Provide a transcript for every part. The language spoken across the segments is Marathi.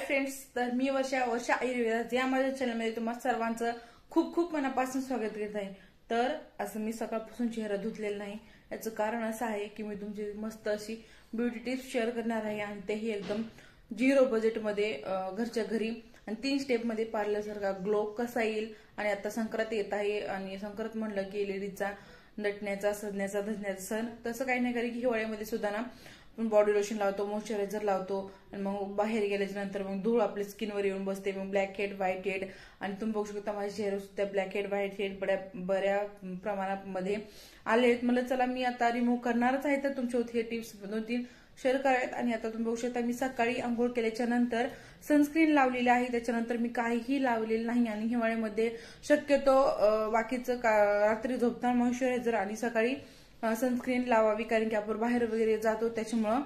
फ्रेंड्स, तर मी वर्षा आयुर्वेदात या माझ्या चॅनलमध्ये तुम्हाला सर्वांचं खूप खूप मनापासून स्वागत करत आहे। तर असं मी सकाळपासून चेहरा धुतलेला नाही, याचं कारण असं आहे की मी तुमची मस्त अशी ब्युटी टिप्स शेअर करणार आहे आणि तेही एकदम झिरो बजेटमध्ये घरच्या घरी आणि 3 स्टेपमध्ये पार्लर सारखा ग्लो कसा येईल। आणि आता संक्रांत येत आहे आणि संक्रांत म्हणलं की लेडीजचा नटण्याचा सजण्याचा धजण्याचा सण। तसं काही नाही कारण की हिवाळ्यामध्ये सुद्धा ना आपण बॉडी लोशन लावतो, मॉइश्चरायझर लावतो आणि मग बाहेर गेल्याच्या नंतर मग धूळ आपल्या स्किनवर येऊन बसते, मग ब्लॅक हेड व्हाईट हेड। आणि तुम्ही बघू शकता माझ्या चेहऱ्यावर सुद्धा ब्लॅक हेड व्हाईट हेड बऱ्या प्रमाणामध्ये आले आहेत। मला चला मी आता रिमूव्ह करणारच आहे, तर तुमच्या हे टिप्स 2-3 शेअर करायत। आणि आता तुम्ही बघू शकता मी सकाळी आंघोळ केल्याच्या नंतर सनस्क्रीन लावलेली आहे, त्याच्यानंतर मी काहीही लावलेलं नाही। आणि हिवाळ्यामध्ये शक्यतो बाकीचं रात्री झोपताना मॉइश्चरायझर आणि सकाळी सनस्क्रीन लावावी, कारण की आपण बाहेर वगैरे जातो त्याच्यामुळं।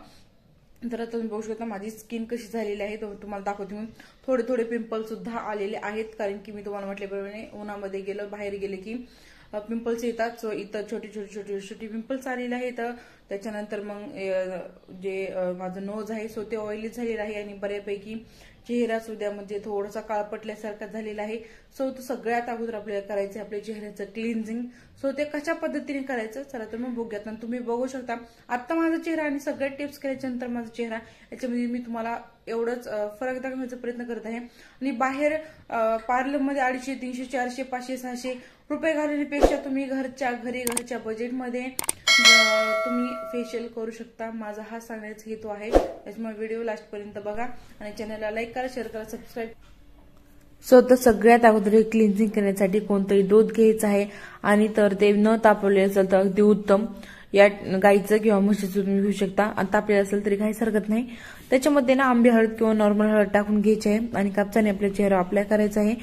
तर आता तुम्ही बघू शकता माझी स्किन कशी झालेली आहे, तुम्हाला दाखवते मी। थोडे थोडे पिंपल सुद्धा आलेले आहेत, कारण की मी तुम्हाला म्हटल्याप्रमाणे उन्हामध्ये गेलो बाहेर गेले की पिंपल्स येतात। सो इथं छोटे छोटे पिंपल्स आलेले आहेत। त्याच्यानंतर मग जे माझं नोज आहे सो ते ऑइली झालेलं आहे आणि बऱ्यापैकी चेहरा सुद्धा म्हणजे थोडासा काळपटल्यासारखा झालेला आहे। सो तो सगळ्यात अगोदर आपल्याला करायचं आहे आपल्या चेहऱ्याचं क्लिन्झिंग। सो ते कशा पद्धतीने करायचं चला तर मग बघूयात। आणि तुम्ही बघू शकता आता माझा चेहरा आणि सगळ्या टिप्स केल्याच्या नंतर माझा चेहरा याच्यामध्ये मी तुम्हाला एवढंच फरक दाखवण्याचा प्रयत्न करत आहे। आणि बाहेर पार्लरमध्ये 250, 300, 400, 500, 600 रुपये घालण्यापेक्षा तुम्ही घरच्या बजेटमध्ये तुम्ही फेशियल करू शकता। माझा हा सांगण्याचा हेतू आहे, त्याच्यामुळे व्हिडिओ लास्ट पर्यंत बघा आणि चॅनलला लाईक करा, शेअर करा, सबस्क्राईब। सो तर सगळ्यात अगोदर क्लिन्झिंग करण्यासाठी कोणतंही दूध घ्यायचं आहे आणि तर ते न तापवले असेल तर अगदी उत्तम, या गाईचं किंवा म्हशीचं तुम्ही घेऊ शकता। आणि तापलेलं असेल तरी काहीच हरकत नाही। त्याच्यामध्ये ना आंबे हळद किंवा नॉर्मल हळद टाकून घ्यायचे आहे आणि कापसाने आपल्या चेहरा अप्लाय करायचा आहे।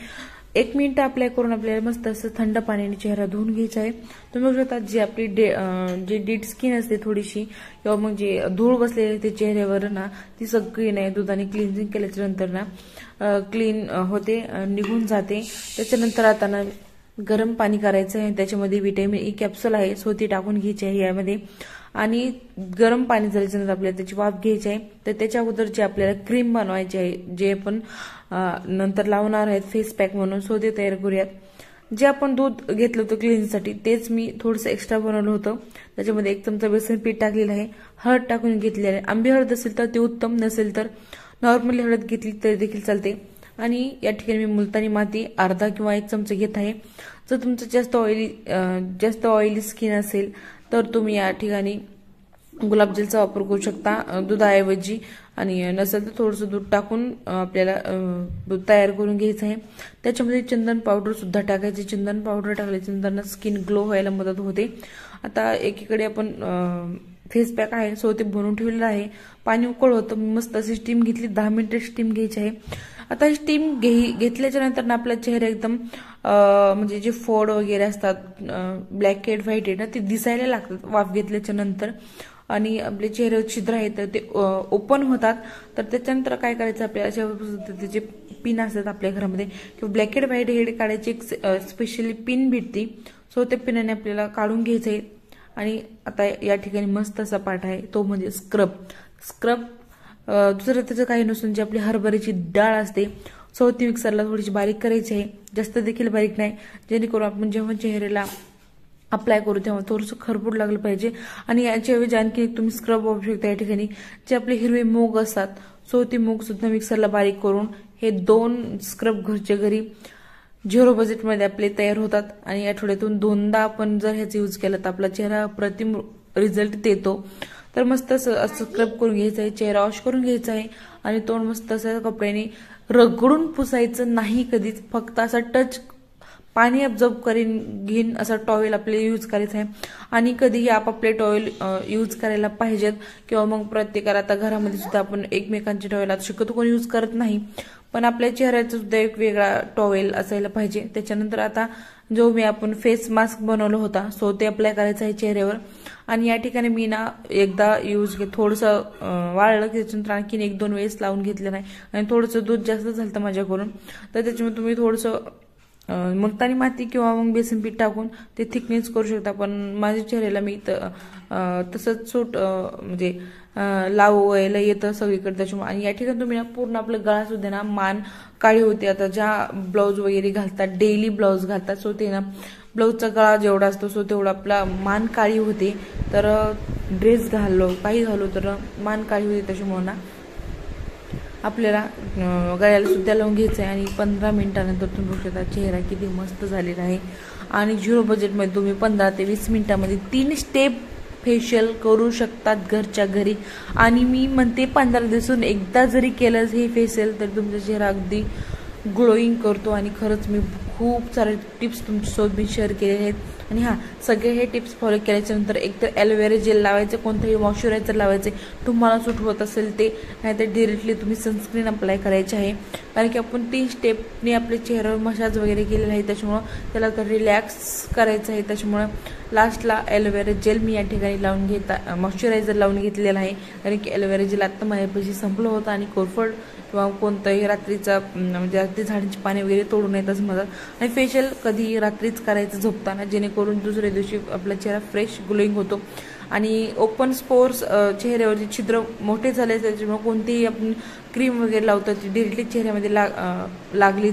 1 मिनिट अप्लाय करून आपल्याला मस्त असं थंड पाण्याने चेहरा धुवून घ्यायचा आहे। तुम्ही बघू शकता जी आपली जी डेड स्किन असते थोडीशी किंवा मग जे धूळ बसलेली ते चेहऱ्यावर ना ती सगळी नाही दुधाने क्लिन्झिंग केल्याच्या नंतर ना क्लीन होते, निघून जाते। त्याच्यानंतर आता ना गरम पाणी करायचं आहे, त्याच्यामध्ये व्हिटॅमिन ई कॅप्सूल आहे सो ती टाकून घ्यायची आहे यामध्ये। आणि गरम पाणी झाल्याच्यानंतर आपल्याला त्याची वाफ घ्यायची आहे। तर त्याच्या अगोदर जे आपल्याला क्रीम बनवायची आहे जे आपण नंतर लावणार आहेत फेस पॅक म्हणून, सो ते तयार करूयात। जे आपण दूध घेतलं होतं क्लिन्झसाठी तेच मी थोडंसं एक्स्ट्रा बनवलं होतं, त्याच्यामध्ये 1 चमचा बेसन पीठ टाकलेलं आहे, हळद टाकून घेतलेली आहे। आंबे हळद असेल तर ते उत्तम, नसेल तर नॉर्मली हळद घेतली तरी देखील चालते। आणि या ठिकाणी मी मुलतानी माती अर्धा किंवा 1 चमचा घेत आहे। जर तुमचं जास्त ऑइली स्किन असेल तर तुम्ही या ठिकाणी गुलाबजलचा वापर करू शकता दुधाऐवजी, आणि नसेल तर थोडंसं दूध टाकून आपल्याला दूध तयार करून घ्यायचं आहे। त्याच्यामध्ये चंदन पावडर सुद्धा टाकायचे, चंदन पावडर टाकल्यानंतर स्किन ग्लो व्हायला मदत होते। आता एकीकडे आपण फेस पॅक आहे सो ते बनवून ठेवलेलं आहे, पाणी उकळ होतं, मस्त अशी स्टीम घेतली, 10 मिनिटं स्टीम घ्यायची आहे। आता स्टीम घेतल्याच्या नंतर ना आपला चेहरा एकदम म्हणजे जे फोड वगैरे असतात ब्लॅक हेड व्हाईट हेड ना ते दिसायला लागतात वाफ घेतल्याच्या नंतर, आणि आपले चेहऱ्यावर छिद्र आहेत तर ते ओपन होतात। तर त्याच्यानंतर काय करायचं आपल्याला अशा पद्धतीचे पिन असतात आपल्या घरामध्ये किंवा ब्लॅक हेड व्हाईट हेड काढायची एक स्पेशली पिन भेटते, सो त्या पिनाने आपल्याला काढून घ्यायचं आहे। आणि आता या ठिकाणी मस्त असा पार्ट आहे तो म्हणजे स्क्रब। दुसरं त्याचं काही नसून जी आपली हरभऱ्याची डाळ असते सो ती मिक्सरला थोडीशी बारीक करायची आहे, जास्त देखील बारीक नाही, जेणेकरून आपण जेव्हा चेहऱ्याला अप्लाय करू तेव्हा थोडंसं खरपूड लागलं पाहिजे। आणि याच्याऐवजी आणखी एक तुम्ही स्क्रब वापरू शकता। या ठिकाणी जे आपले हिरवे मूग असतात सो ती मूग सुद्धा मिक्सरला बारीक करून हे 2 स्क्रब घरच्या घरी झिरो बजेटमध्ये आपले तयार होतात। आणि आठवड्यातून 2दा आपण जर ह्याचा यूज केला तर आपला चेहरा अप्रतिम रिझल्ट देतो। तर मस्त असं स्क्रब करून घ्यायचं आहे, चेहरा वॉश करून घ्यायचा आहे आणि तोंड मस्त असं कपड्याने रगडून पुसायचं नाही कधीच, फक्त असं टच पाणी ऑब्झर्व घेऊन असा टॉवेल आपल्याला यूज करायचा आहे। आणि कधीही आपापले टॉवेल यूज करायला पाहिजेत, किंवा मग प्रत्येकाला आता घरामध्ये सुद्धा आपण एकमेकांचे टॉवेल आता शक्यतो कोणी यूज करत नाही, पण आपल्या चेहऱ्याचा सुद्धा एक वेगळा टॉवेल असायला पाहिजे। त्याच्यानंतर आता जो मी आपण फेस मास्क बनवला होता सो ते अप्लाय करायचं आहे चेहऱ्यावर। आणि या ठिकाणी मी ना एकदा थोडंसं वाळलं की त्याच्यानंतर आणखीन 1-2 वेळेस लावून घेतलं नाही, आणि थोडंसं दूध जास्त झालं माझ्याकडून, तर त्याच्यामुळे तुम्ही थोडंसं मुलतानी माती किंवा मग बेसन पीठ टाकून ते थिकनेस करू शकता। पण माझ्या चेहऱ्याला मी तसंच सूट म्हणजे लावायला येतं सगळीकडे त्याच्यामुळे. आणि या ठिकाणी तुम्ही ना पूर्ण आपलं गळा सुद्धा ना मान काळी होते. आता ज्या ब्लाऊज वगैरे घालतात, डेली ब्लाऊज घालतात, सो ते ना ब्लाऊजचा गळा जेवढा असतो सो तेवढा आपला मान काळी होते. तर ड्रेस घाललो काही घालू तर मान काळी होते. त्याच्यामुळे ना आपल्याला गळ्याला सुद्धा लावून घ्यायचं आहे. आणि 15 मिनिटानंतर तुम्ही बघू शकता चेहरा किती मस्त झालेला आहे. आणि 0 बजेटमध्ये तुम्ही 15 ते 20 मिनिटामध्ये 3 स्टेप फेशियल करू शकतात घरच्या घरी. आणि मी म्हणते 15 दिवसातून एकदा जरी केलं हे फेशियल तर तुमचा चेहरा अगदी ग्लोईंग करतो. आणि खरंच मी खूप सारे टिप्स तुमच्यासोबत मी शेअर केलेले आहेत. आणि हां, सगळे हे टिप्स फॉलो केल्याच्यानंतर एकतर ॲलोवेरा जेल लावायचं, कोणतंही मॉइश्चरायझर लावायचे तुम्हाला सूट होत असेल ते, नाहीतर डिरेक्टली तुम्ही सनस्क्रीन अप्लाय करायचे आहे. कारण की आपण 3 स्टेपने आपल्या चेहऱ्यावर मसाज वगैरे केलेला आहे, त्याच्यामुळं त्याला तर रिलॅक्स करायचं आहे. त्याच्यामुळं लास्टला ॲलोवेरा जेल मी या ठिकाणी लावून मॉइश्चरायझर लावून घेतलेला आहे. कारण की ॲलोवेरा जेल आत्ता माझ्यापाशी संपलं होतं आणि कोरफड किंवा कोणतंही रात्रीचा म्हणजे रात्री झाडांची पाने वगैरे तोडून येत असं म्हणतात. आणि फेशियल कधी रात्रीच करायचं झोपताना, जेणेकरून दुसऱ्या दिवशी आपला चेहरा फ्रेश ग्लोईंग होतो. आणि ओपन स्पोर्स चेहऱ्यावरचे छिद्र मोठे झाले त्याच्यामुळे कोणतीही आपण क्रीम वगैरे लावतो ती डिरेक्टली चेहऱ्यामध्ये लागली